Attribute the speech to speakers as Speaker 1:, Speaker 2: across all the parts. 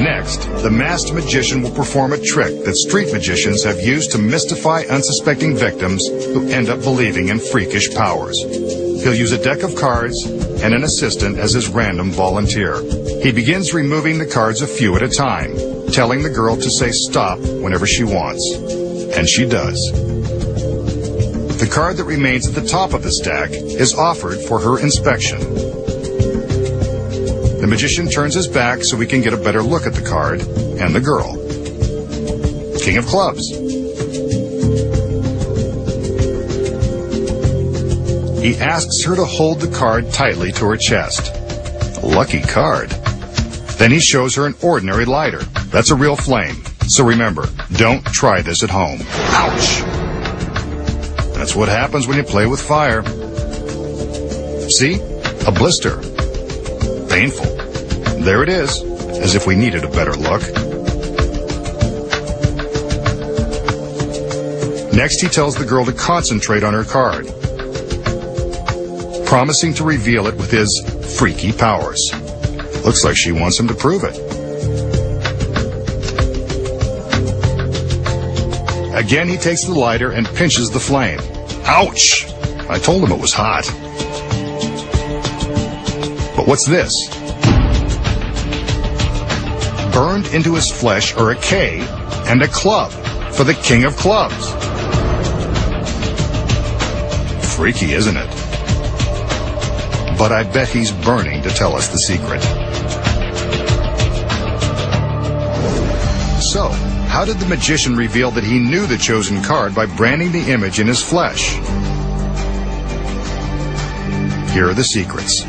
Speaker 1: Next, the masked magician will perform a trick that street magicians have used to mystify unsuspecting victims who end up believing in freakish powers. He'll use a deck of cards and an assistant as his random volunteer. He begins removing the cards a few at a time, telling the girl to say stop whenever she wants. And she does. The card that remains at the top of the stack is offered for her inspection. The magician turns his back so we can get a better look at the card and the girl. King of Clubs. He asks her to hold the card tightly to her chest. Lucky card. Then he shows her an ordinary lighter. That's a real flame. So remember, don't try this at home. Ouch! That's what happens when you play with fire. See? A blister. Painful. There it is, as if we needed a better look. Next, he tells the girl to concentrate on her card, promising to reveal it with his freaky powers. Looks like she wants him to prove it. Again, he takes the lighter and pinches the flame. Ouch! I told him it was hot. But what's this? Burned into his flesh are a K and a club for the King of Clubs. Freaky, isn't it? But I bet he's burning to tell us the secret. So, how did the magician reveal that he knew the chosen card by branding the image in his flesh? Here are the secrets.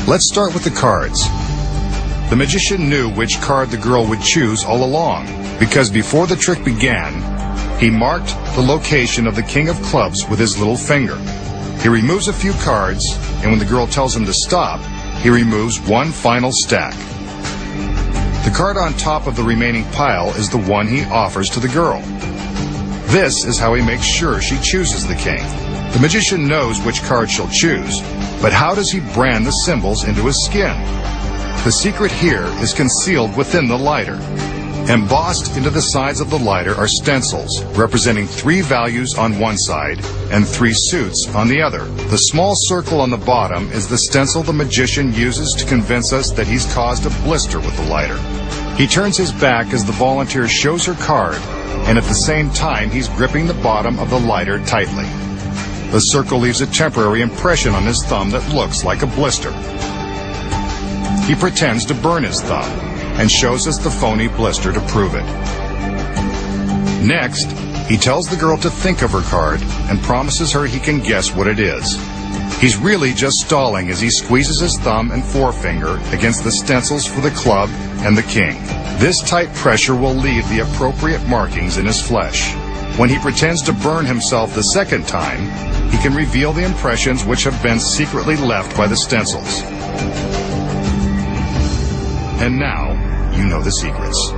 Speaker 1: Let's start with the cards. The magician knew which card the girl would choose all along, because before the trick began, he marked the location of the King of Clubs with his little finger. He removes a few cards, and when the girl tells him to stop, he removes one final stack. The card on top of the remaining pile is the one he offers to the girl. This is how he makes sure she chooses the king. The magician knows which card she'll choose, but how does he brand the symbols into his skin? The secret here is concealed within the lighter. Embossed into the sides of the lighter are stencils representing 3 values on one side and 3 suits on the other. The small circle on the bottom is the stencil the magician uses to convince us that he's caused a blister with the lighter. He turns his back as the volunteer shows her card, and at the same time he's gripping the bottom of the lighter tightly. The circle leaves a temporary impression on his thumb that looks like a blister. He pretends to burn his thumb and shows us the phony blister to prove it. Next, he tells the girl to think of her card and promises her he can guess what it is. He's really just stalling as he squeezes his thumb and forefinger against the stencils for the club and the king. This tight pressure will leave the appropriate markings in his flesh. When he pretends to burn himself the second time, he can reveal the impressions which have been secretly left by the stencils. And now, you know the secrets.